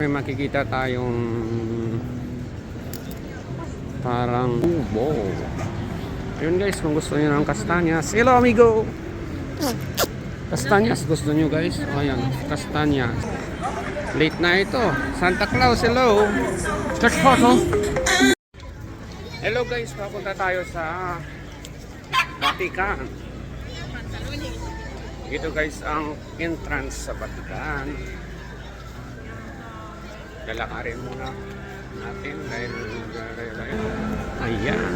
May makikita tayong parang ubo. Ayun guys, kung gusto niyo ng kastanyas. Hello amigo! Kastanyas, gusto niyo guys? O ayan, kastanyas. Late na ito. Santa Claus, hello! Church photo! Hello guys, papunta tayo sa Vatican. Ito guys ang entrance sa Vatican. Lalakarin muna natin dahil ayan.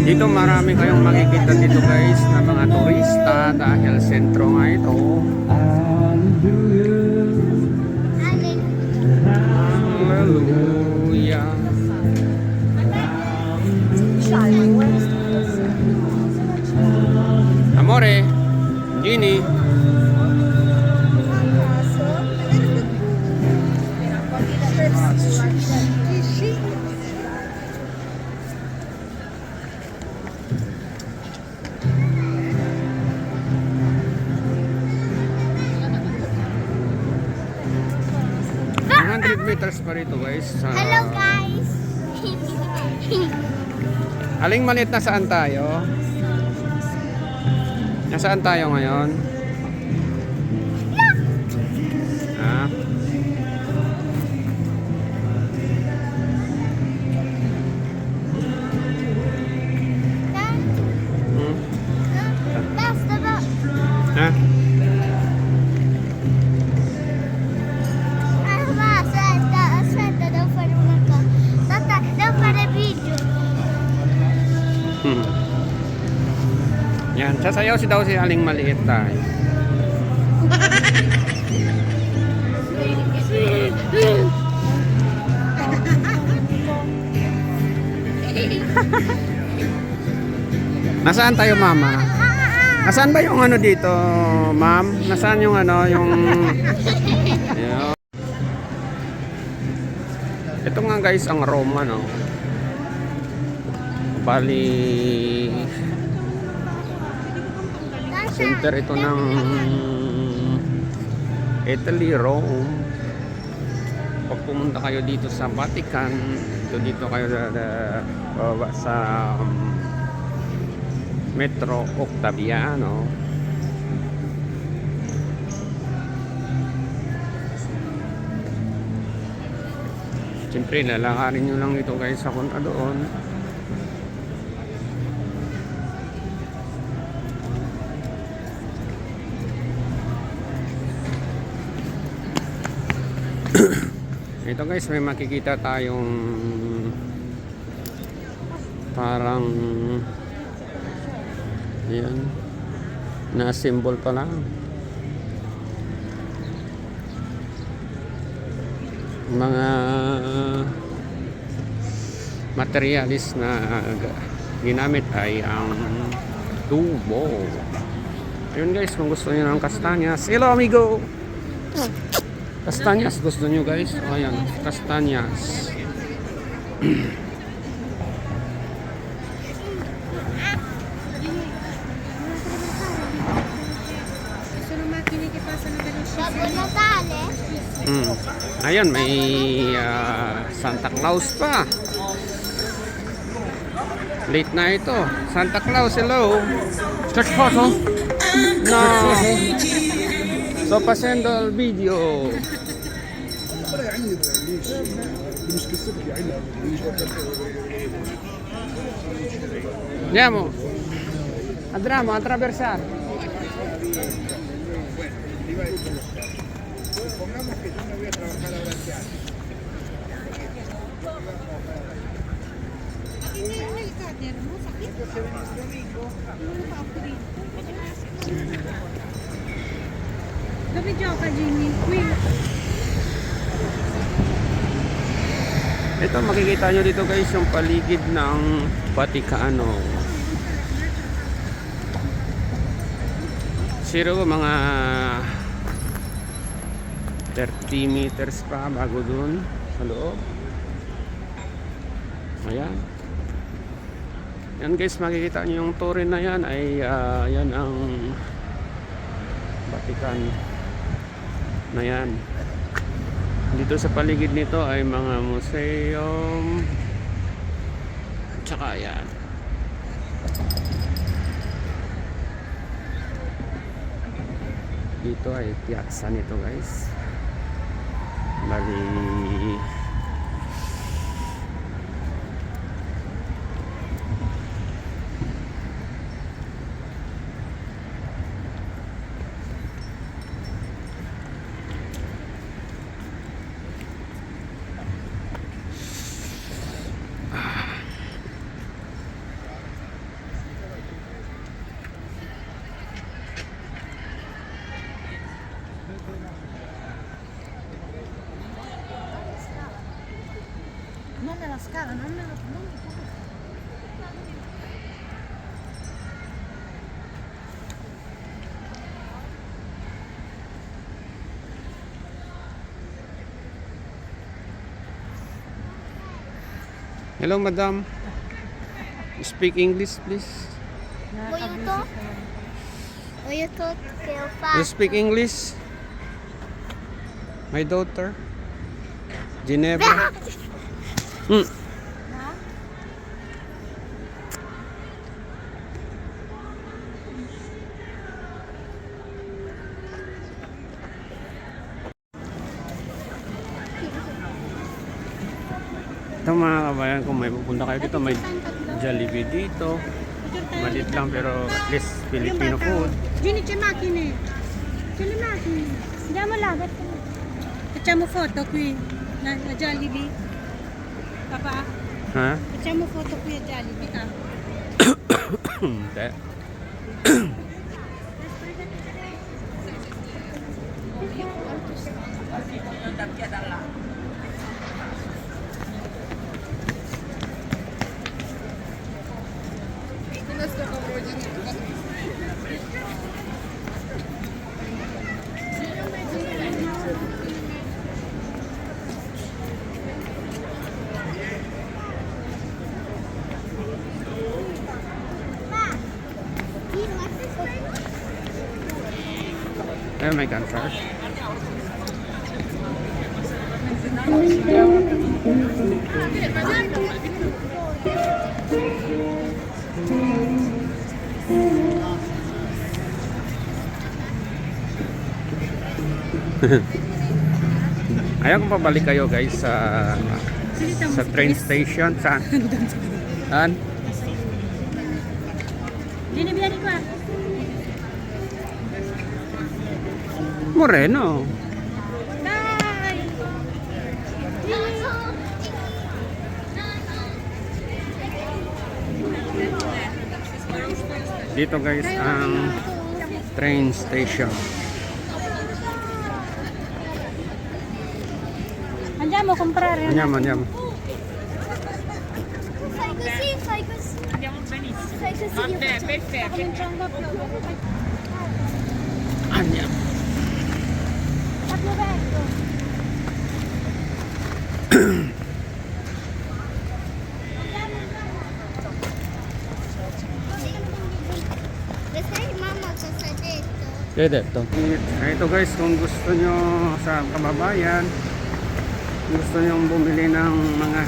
Dito marami kayong makikita dito guys na mga turista dahil sentro nga ito. Hallelujah. Amore, Gini. Meters pa rito guys. Hello guys. Aling maliit, nasaan tayo? Nasaan tayo ngayon? Ha? Basta ba? Ha? Yan, sasayaw si daw si Aling maliit tayo. Nasaan tayo mama? Nasaan ba yung ano dito ma'am? Nasaan yung ano yung ito nga guys ang Roma no. Bali center ito ng Italy, Rome. Pag pumunta kayo dito sa Vatican, dito kayo sa Metro Octaviano. Siyempre lalakarin nyo lang ito guys sa punta doon. Ito guys, may makikita tayong parang yan na symbol pa lang, mga materialis na ginamit ay ang tubo. Ayun guys, kung gusto niyo ng kastanyas. Hello amigo! Kastanyas, gusto nyo guys? O ayan, kastanyas. Ayan, may Santa Claus pa. Late na ito. Santa Claus, hello. Church photo. No. So pasendo al video. Andiamo. Andremo a attraversare. Dove gioca Jimmy? Qui. Ito makikita nyo dito guys yung paligid ng Vaticano. Siguro mga 30 meters pa bago dun sa loob. Ayan. Yan guys, makikita nyo yung Turin na yan ay yan ang Vatican na yan. Dito sa paligid nito ay mga museum. Tsaka yan. Dito ay piazza nito guys. Bali Non nella scala, non nella... Non... hello madam. Speak English please. Voglio tutto che ho fatto. You speak English? My daughter. Ginevra. Hmm. Ito mga kabayan, kung may pupunta kayo dito, may Jollibee dito. Malit lang pero at least Filipino food. Gini, c'è macchine. C'è le macchine. Andiamo là, Facciamo foto qui. A Jollibee. Papà, Ha? facciamo foto qui a Jollibee. Ah. Hindi. Ayun, may cancer. Ayaw kung pabalik kayo guys sa train station. Saan? Saan? Gini, vieni qua. Moreno. Dai. Dito guys ang train station. Andiamo a comprare. Andiamo, andiamo. Fai così, fai così. Andiamo benissimo. Fai così. Vabbè, perfetto. Cominciando a piovere. Andiamo. Sta piovendo. Lo sai mamma cosa ha detto? Kaya dito. Ito guys, kung gusto nyo sa kababayan, gusto nyo bumili ng mga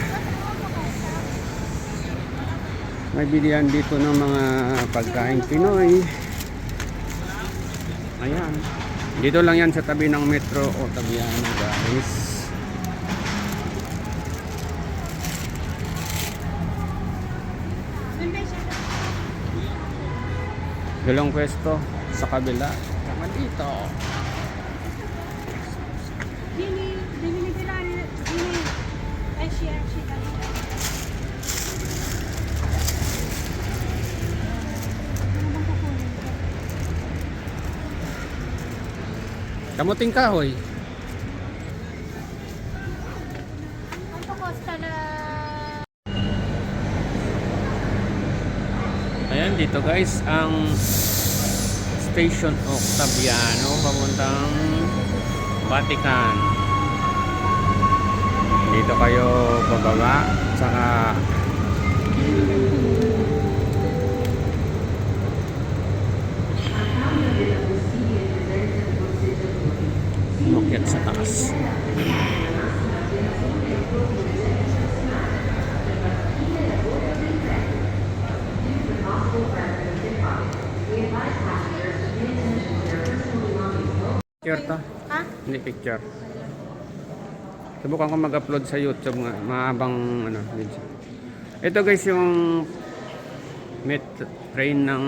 may bilihan dito ng mga pagkain Pinoy. Ayan. Dito lang yan sa tabi ng Metro Ottaviano guys. Dalawang pwesto sa kabila. Naman dito. Gini, devi nivelare. Gini. Esci, esci. Kamuting kahoy. Quanto costa la... Ayan dito guys ang Station Ottaviano papuntang Vatican. Dito kayo bababa saka Umakyat sa taas. Picture to? Ha? Hindi picture. Subukan ko mag-upload sa YouTube nga, mahabang ano, video. Ito guys yung train ng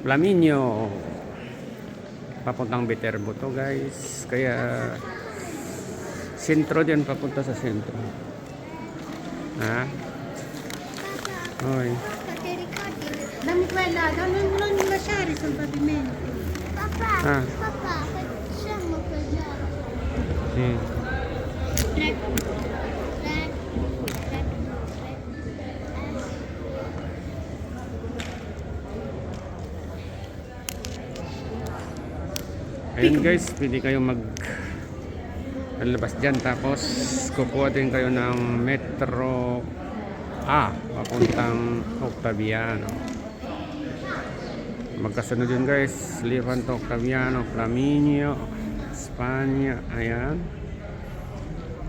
Flaminio. Papuntang Viterbo to guys. Kaya sentro din, papunta sa sentro. Ha? Oy. Dami quella, non lasciare sul pavimento. Papà, Ah. papà, facciamo così. Si. Ayun guys, pwede kayo lalabas dyan, tapos kukuha din kayo ng Metro A papuntang Octaviano. Magkasunod yun guys, Levanto, Octaviano, Flaminio, Espanya. Ayan,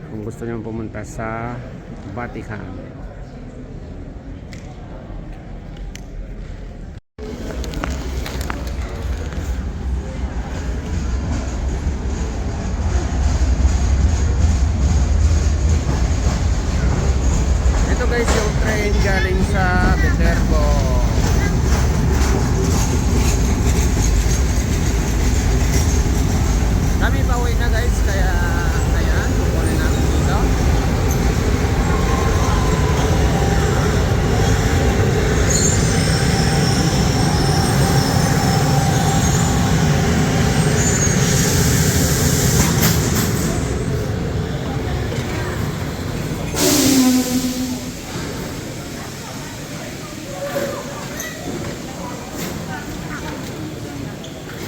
kung gusto nyo pumunta sa Vatican. Ito guys yung train galing sa Viterbo. Kami pauwi na guys, kaya ayan, kukunin namin dito.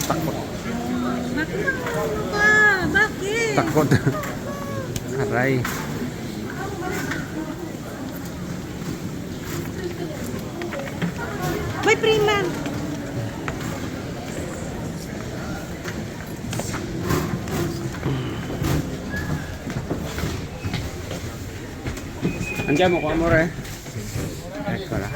Takot. Bakit? Takot. Aray. May prima. Andiamo qua amore. Eccola.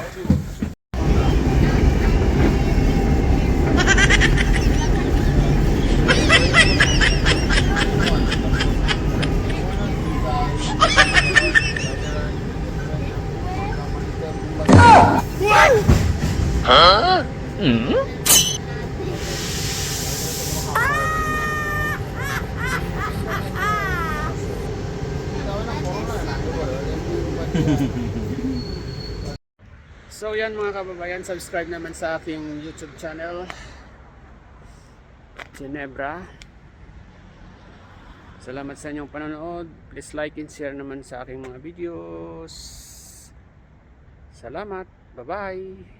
So yan mga kababayan, subscribe naman sa aking YouTube channel, Ginebra. Salamat sa inyong panonood. Please like and share naman sa aking mga videos. Salamat. Bye-bye.